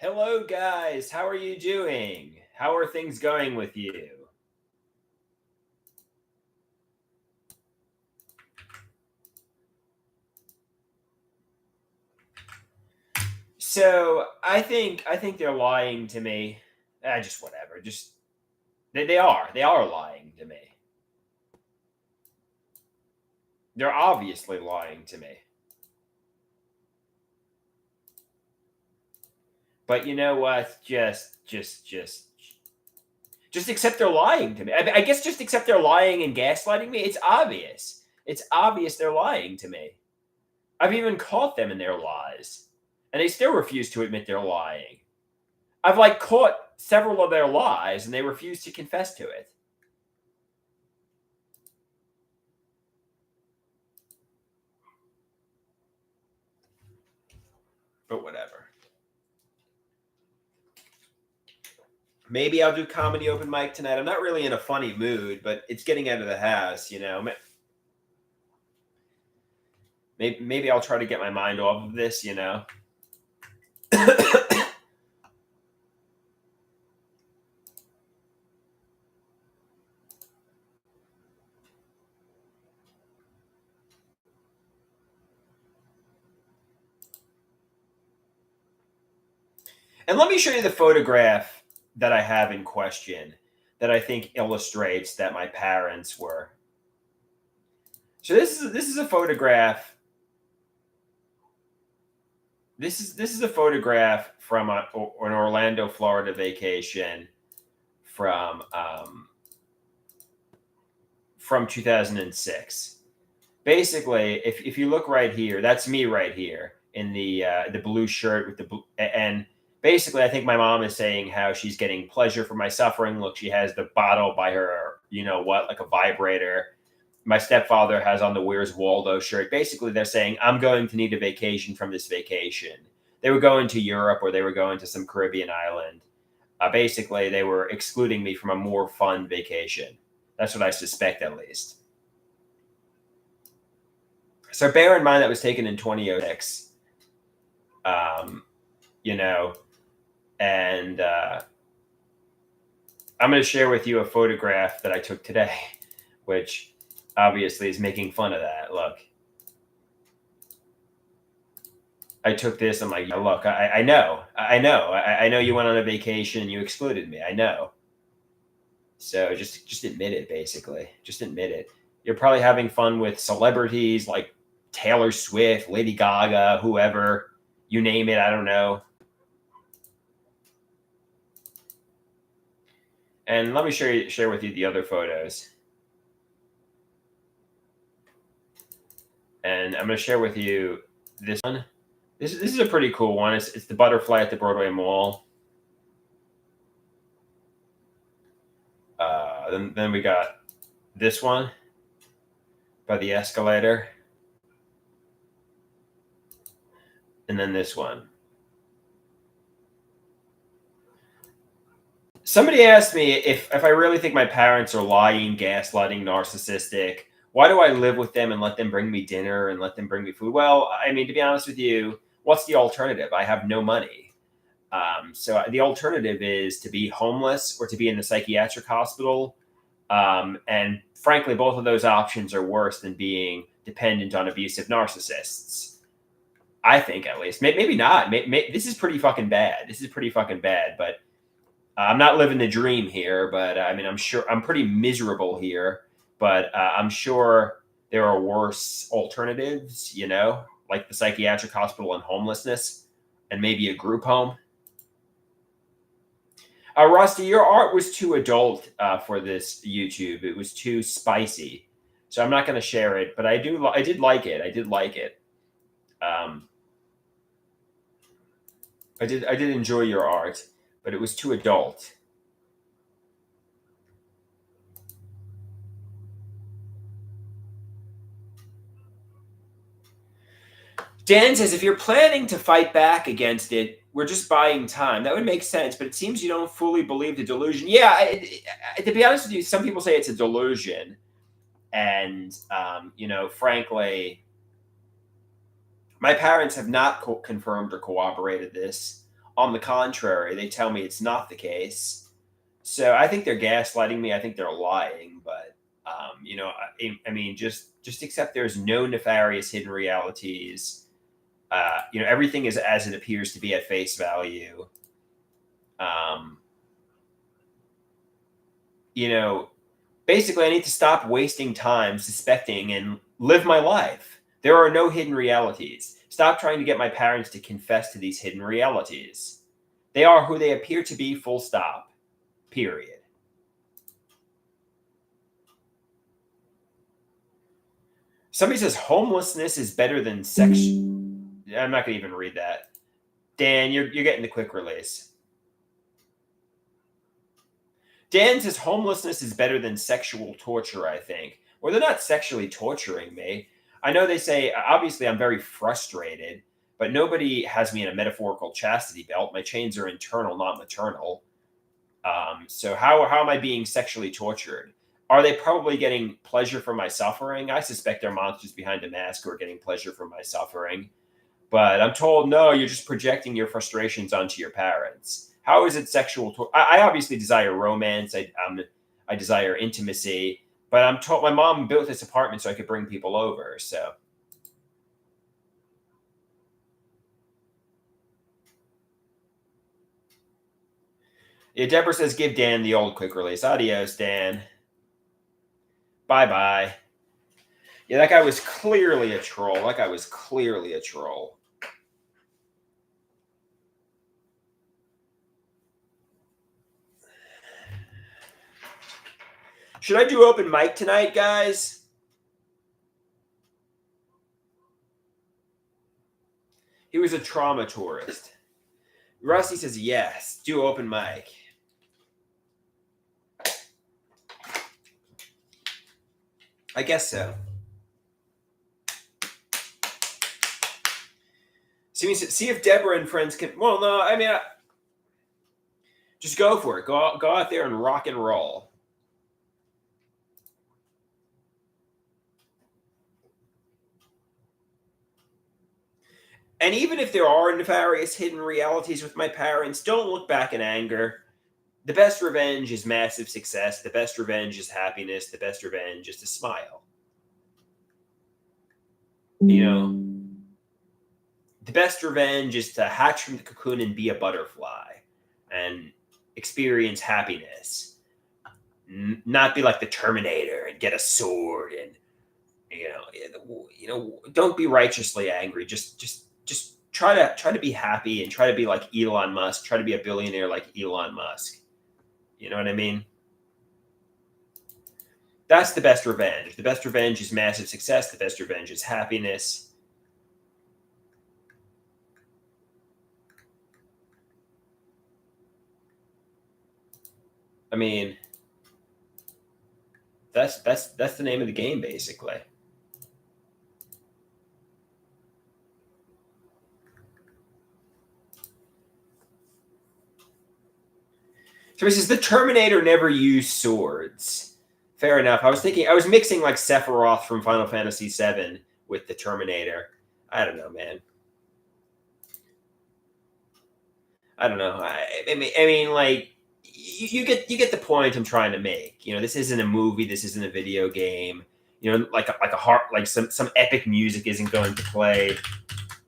Hello, guys. How are you doing? How are things going with you? So I think they're lying to me. Just whatever. Just they are lying to me. They're obviously lying to me. But you know what? Just accept they're lying to me. I guess just accept they're lying and gaslighting me. It's obvious. It's obvious they're lying to me. I've even caught them in their lies, and they still refuse to admit they're lying. I've caught several of their lies and they refuse to confess to it. But whatever. Maybe I'll do comedy open mic tonight. I'm not really in a funny mood, but it's getting out of the house. Maybe I'll try to get my mind off of this. And let me show you the photograph that I have in question that I think illustrates that my parents were. So this is a photograph. This is a photograph from an Orlando, Florida vacation from 2006. Basically, if you look right here, that's me right here in the blue shirt with the blue, and basically, I think my mom is saying how she's getting pleasure from my suffering. Look, she has the bottle by her, you know what, like a vibrator. My stepfather has on the Where's Waldo shirt. Basically, they're saying I'm going to need a vacation from this vacation. They were going to Europe or they were going to some Caribbean island. Basically, they were excluding me from a more fun vacation. That's what I suspect, at least. So bear in mind that was taken in 2006. Um, you know, and I'm going to share with you a photograph that I took today, which obviously is making fun of that. Look, I took this. I'm like, look, I know, I know you went on a vacation and you excluded me. I know. So just admit it, basically. Just admit it. You're probably having fun with celebrities like Taylor Swift, Lady Gaga, whoever, you name it. I don't know. And let me share with you the other photos. And I'm going to share with you this one. This is a pretty cool one. It's the butterfly at the Broadway Mall. Then we got this one by the escalator. And then this one. Somebody asked me if I really think my parents are lying, gaslighting, narcissistic. Why do I live with them and let them bring me dinner and let them bring me food? Well, I mean, to be honest with you, what's the alternative? I have no money. So the alternative is to be homeless or to be in the psychiatric hospital. And frankly, both of those options are worse than being dependent on abusive narcissists. I think, at least. Maybe not. This is pretty fucking bad. This is pretty fucking bad. But I'm not living the dream here. But I mean, I'm sure I'm pretty miserable here. But I'm sure there are worse alternatives. Like the psychiatric hospital and homelessness, and maybe a group home. Rusty, your art was too adult for this YouTube. It was too spicy, so I'm not going to share it. But I did like it. I did like it. Um, I did enjoy your art, but it was too adult. Dan says if you're planning to fight back against it, we're just buying time. That would make sense, but it seems you don't fully believe the delusion. Yeah, to be honest with you, some people say it's a delusion, and frankly, my parents have not confirmed or corroborated this On the contrary, they tell me it's not the case. So I think they're gaslighting me. I think they're lying, but I mean, just accept there's no nefarious hidden realities. Everything is as it appears to be at face value. Um, you know, Basically, I need to stop wasting time suspecting and live my life. There are no hidden realities. Stop trying to get my parents to confess to these hidden realities. They are who they appear to be, full stop. Period. Somebody says homelessness is better than sex. I'm not going to even read that. Dan, you're getting the quick release. Dan says homelessness is better than sexual torture, I think. Well, they're not sexually torturing me. I know they say, obviously, I'm very frustrated, but nobody has me in a metaphorical chastity belt. My chains are internal, not maternal. So how am I being sexually tortured? Are they probably getting pleasure from my suffering? I suspect they're monsters behind a mask who are getting pleasure from my suffering. But I'm told, no, you're just projecting your frustrations onto your parents. How is it sexual? I obviously desire romance. I desire intimacy. But I'm told my mom built this apartment so I could bring people over. So yeah, Deborah says, give Dan the old quick release. Adios, Dan. Bye bye. Yeah, that guy was clearly a troll. That guy was clearly a troll. Should I do open mic tonight, guys? He was a trauma tourist. Rusty says, yes, do open mic. I guess so. See if Deborah and friends can. Well, no, I mean, just go for it. Go out there and rock and roll. And even if there are nefarious hidden realities with my parents, don't look back in anger. The best revenge is massive success. The best revenge is happiness. The best revenge is to smile. The best revenge is to hatch from the cocoon and be a butterfly and experience happiness. Not be like the Terminator and get a sword and don't be righteously angry. Just try to be happy and try to be like Elon Musk. Try to be a billionaire like Elon Musk. You know what I mean? That's the best revenge. The best revenge is massive success. The best revenge is happiness. I mean, that's the name of the game, basically. So he says the Terminator never used swords. Fair enough. I was mixing like Sephiroth from Final Fantasy VII with the Terminator. I don't know, man. I don't know. I mean, like you get the point I'm trying to make. This isn't a movie. This isn't a video game. Like a heart, like some epic music isn't going to play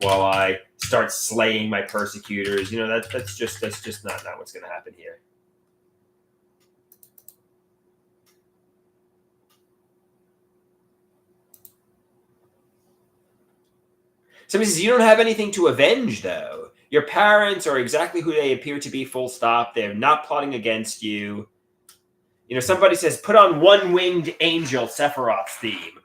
while I start slaying my persecutors. That's just not what's going to happen here. Somebody says, you don't have anything to avenge, though. Your parents are exactly who they appear to be, full stop. They're not plotting against you. Somebody says, put on One Winged Angel, Sephiroth's theme.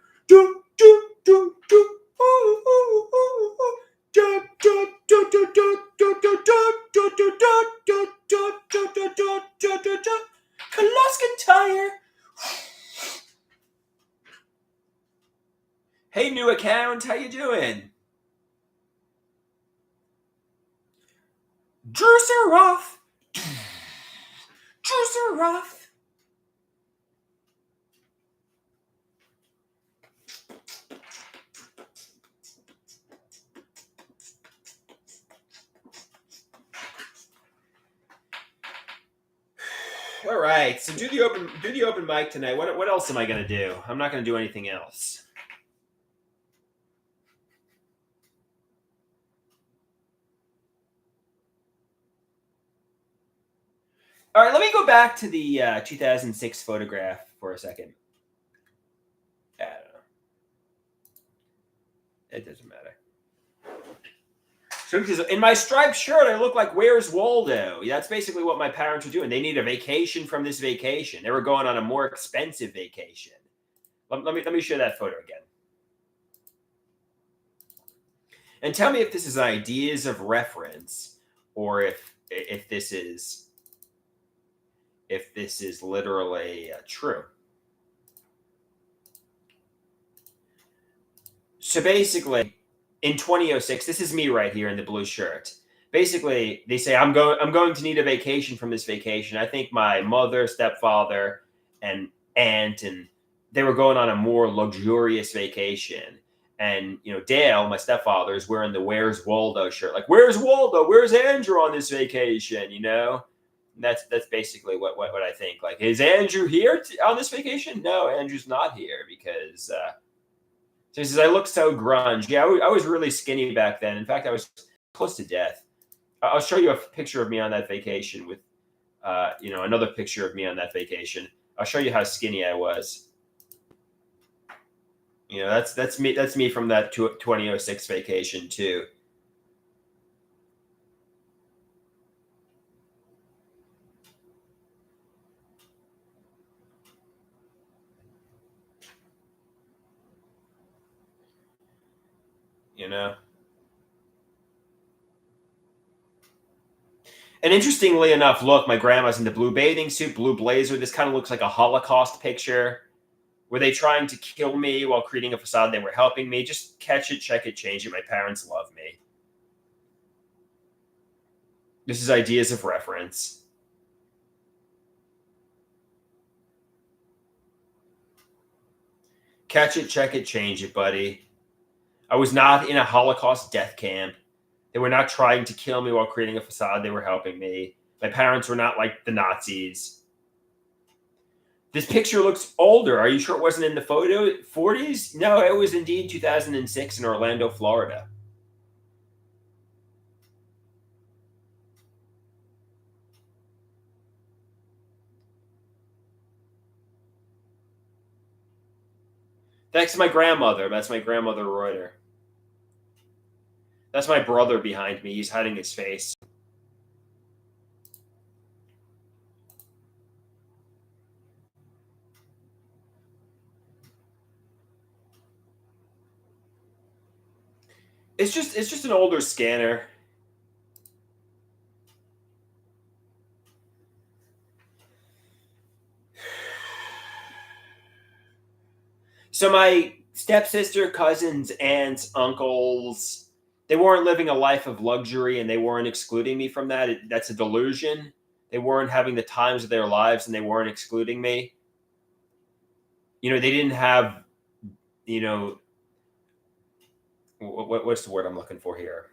Kalaskan Hey, new account, how you doing? Druseroth! Druseroth! All right. So do the open mic tonight. What else am I gonna do? I'm not gonna do anything else. All right. Let me go back to the 2006 photograph for a second. I don't know. It doesn't matter. So because in my striped shirt, I look like Where's Waldo? That's basically what my parents were doing. They need a vacation from this vacation. They were going on a more expensive vacation. Let me show that photo again. And tell me if this is ideas of reference or if this is literally true. So basically, in 2006, this is me right here in the blue shirt. Basically, they say I'm going to need a vacation from this vacation. I think my mother, stepfather, and aunt, and they were going on a more luxurious vacation. And Dale, my stepfather, is wearing the Where's Waldo shirt. Like, where's Waldo? Where's Andrew on this vacation? And that's basically what I think. Like, is Andrew here on this vacation? No, Andrew's not here because. So he says, I look so grunge. Yeah, I was really skinny back then. In fact, I was close to death. I'll show you a picture of me on that vacation with, another picture of me on that vacation. I'll show you how skinny I was. That's me. That's me from that 2006 vacation too. You know. And interestingly enough, look, my grandma's in the blue bathing suit, blue blazer. This kind of looks like a Holocaust picture. Were they trying to kill me while creating a facade? They were helping me. Just catch it, check it, change it. My parents love me. This is ideas of reference. Catch it, check it, change it, buddy. I was not in a Holocaust death camp. They were not trying to kill me while creating a facade. They were helping me. My parents were not like the Nazis. This picture looks older. Are you sure it wasn't in the photo 40s? No, it was indeed 2006 in Orlando, Florida. Thanks to my grandmother. That's my grandmother, Reuter. That's my brother behind me. He's hiding his face. It's just an older scanner. So my stepsister, cousins, aunts, uncles, they weren't living a life of luxury and they weren't excluding me from that. That's a delusion. They weren't having the times of their lives and they weren't excluding me. They didn't have, you know, what's the word I'm looking for here?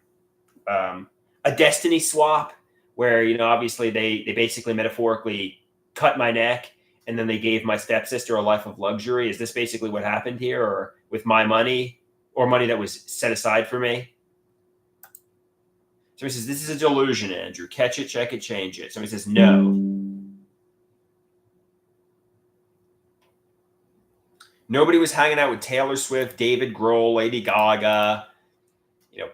A destiny swap where, obviously they basically metaphorically cut my neck and then they gave my stepsister a life of luxury. Is this basically what happened here, or with my money or money that was set aside for me? So he says, this is a delusion, Andrew. Catch it, check it, change it. Somebody says, no. Nobody was hanging out with Taylor Swift, David Grohl, Lady Gaga,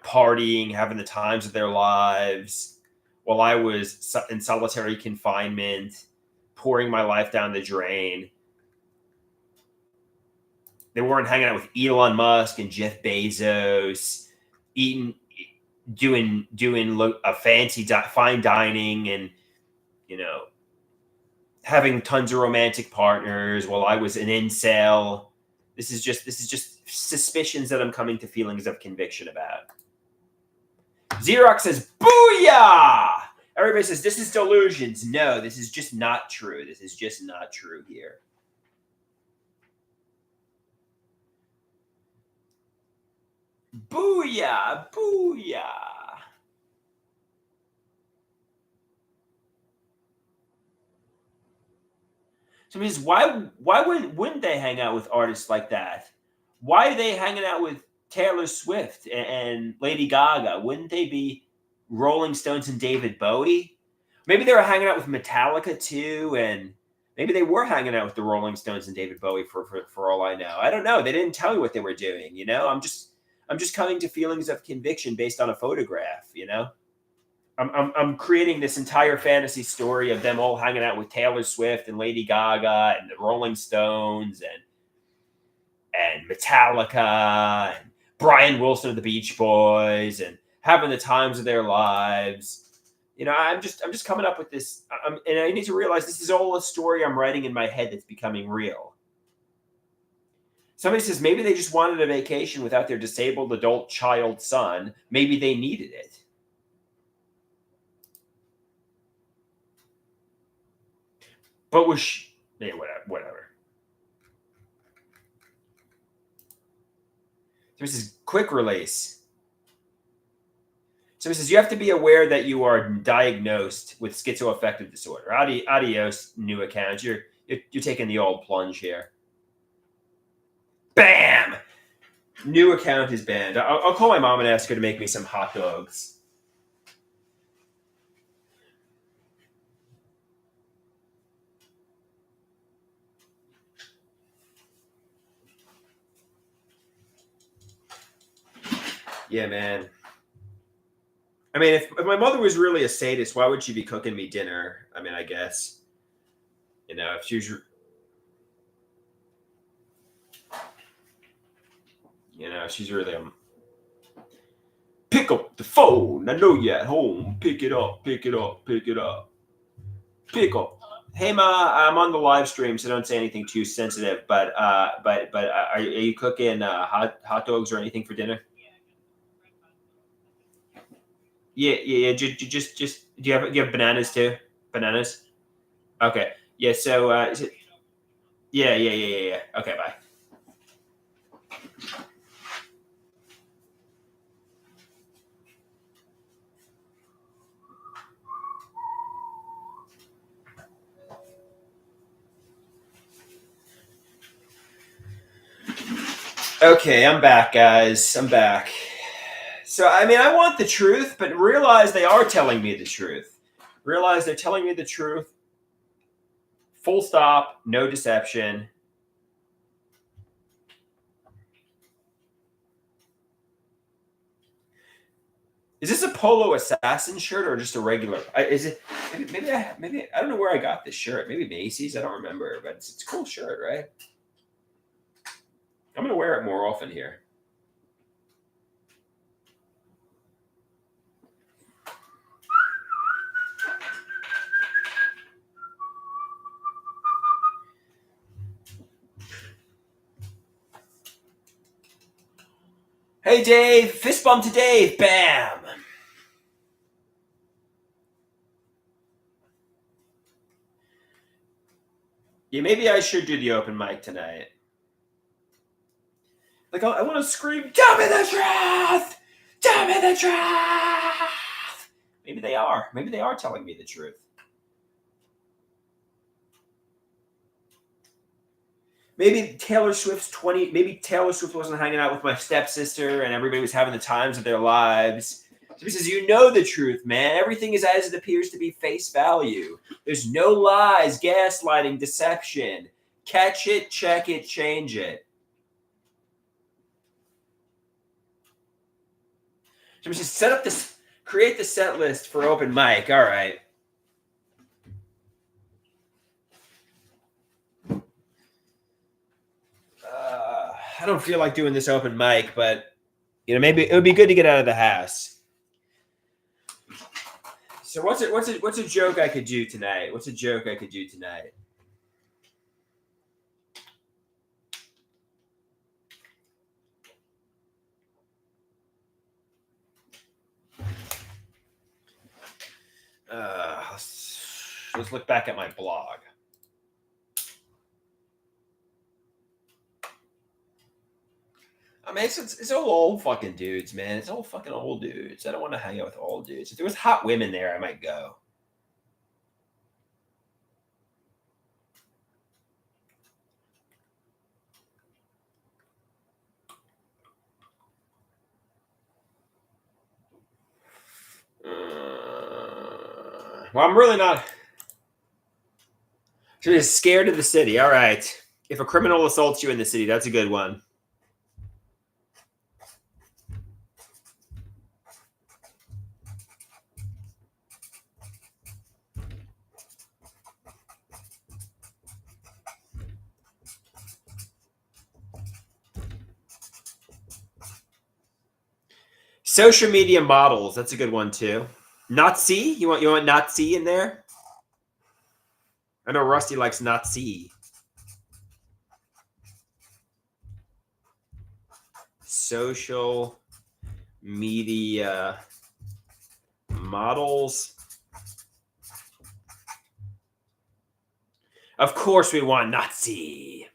partying, having the times of their lives while I was in solitary confinement, pouring my life down the drain. They weren't hanging out with Elon Musk and Jeff Bezos, doing a fancy fine dining and having tons of romantic partners while I was an incel. This is just suspicions that I'm coming to feelings of conviction about. Xerox says, "Booyah!" Everybody says this is delusions. No, this is just not true. This is just not true here. Booyah! Booyah! So I mean, why wouldn't they hang out with artists like that? Why are they hanging out with Taylor Swift and Lady Gaga? Wouldn't they be Rolling Stones and David Bowie? Maybe they were hanging out with Metallica too, and maybe they were hanging out with the Rolling Stones and David Bowie for all I know. I don't know. They didn't tell me what they were doing. I'm just coming to feelings of conviction based on a photograph. I'm creating this entire fantasy story of them all hanging out with Taylor Swift and Lady Gaga and the Rolling Stones and Metallica and Brian Wilson of the Beach Boys and having the times of their lives. I'm just coming up with this, and I need to realize this is all a story I'm writing in my head that's becoming real. Somebody says maybe they just wanted a vacation without their disabled adult child son. Maybe they needed it. But yeah, whatever. So this is quick release. So it says you have to be aware that you are diagnosed with schizoaffective disorder. Adios, new account. You're taking the old plunge here. Bam! New account is banned. I'll call my mom and ask her to make me some hot dogs. Yeah, man. I mean, if my mother was really a sadist, why would she be cooking me dinner? I mean, I guess, if she was, she's really pick up the phone. I know you're at home. Pick it up. Pick it up. Pick it up. Pick up. Hey ma, I'm on the live stream, so don't say anything too sensitive. But are you cooking hot dogs or anything for dinner? Yeah, yeah, yeah. Just do you have bananas too? Bananas. Okay. Yeah. So yeah, yeah, yeah, yeah, yeah. Okay. Bye. Okay, I'm back, guys. I'm back. So, I mean, I want the truth, but realize they are telling me the truth. Realize they're telling me the truth. Full stop, no deception. Is this a polo assassin shirt or just a regular? Is it? Maybe I don't know where I got this shirt. Maybe Macy's. I don't remember, but it's a cool shirt, right? I'm gonna wear it more often here. Hey, Dave! Fist bump to Dave! Bam! Yeah, maybe I should do the open mic tonight. Like, I want to scream, "Tell me the truth! Tell me the truth!" Maybe they are. Maybe they are telling me the truth. Maybe Taylor Swift's 20. Maybe Taylor Swift wasn't hanging out with my stepsister and everybody was having the times of their lives. So he says, "You know the truth, man. Everything is as it appears to be face value. There's no lies, gaslighting, deception. Catch it, check it, change it." So we just set up this, create the set list for open mic. All right. I don't feel like doing this open mic, but maybe it would be good to get out of the house. So what's a joke I could do tonight? What's a joke I could do tonight? Let's look back at my blog. I mean, it's all old fucking dudes, man. It's all fucking old dudes. I don't want to hang out with old dudes. If there was hot women there, I might go. Well, I'm really not. She's scared of the city. All right. If a criminal assaults you in the city, that's a good one. Social media models. That's a good one too. Nazi? You want Nazi in there? I know Rusty likes Nazi. Social media models. Of course we want Nazi.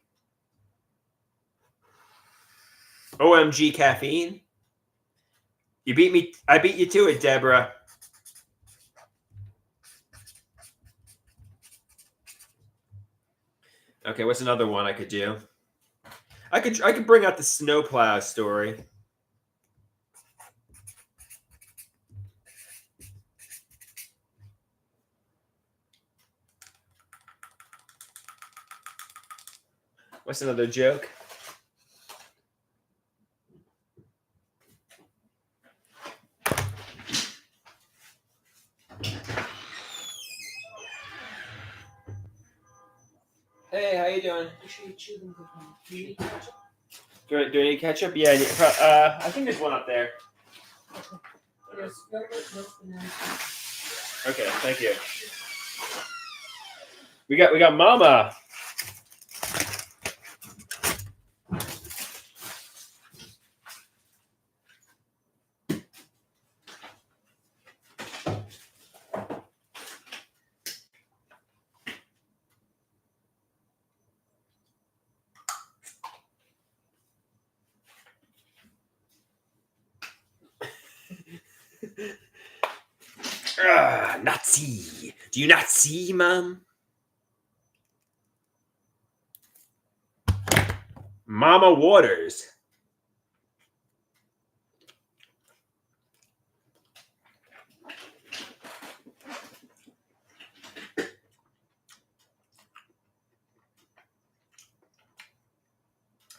OMG caffeine. You beat me. I beat you to it, Deborah. Okay, what's another one I could do? I could bring out the snowplow story. What's another joke? Hey, how you doing? Make sure you chew them good one. Do you need ketchup? Do I need ketchup? Yeah, I think there's one up there. There's yogurt with banana. Okay, thank you. We got Mama. Nazi. Do you not see, Mom? Mama Waters.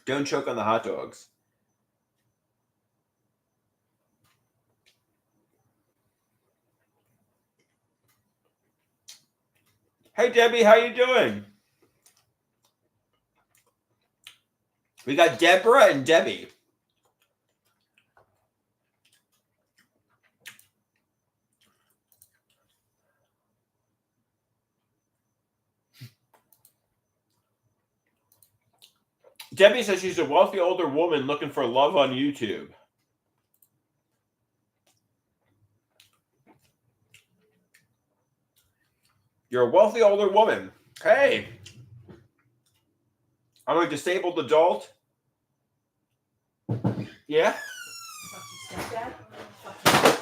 Don't choke on the hot dogs. Hey, Debbie, how you doing? We got Deborah and Debbie. Debbie says she's a wealthy older woman looking for love on YouTube. You're a wealthy older woman. Hey, I'm a disabled adult. Yeah? Fuck your stepdad. Fuck you.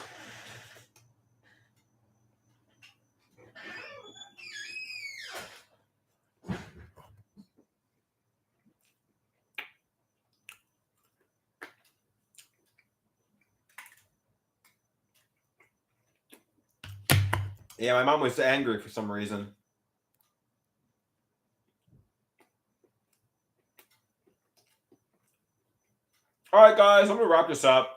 Yeah, my mom was angry for some reason. All right, guys, I'm going to wrap this up.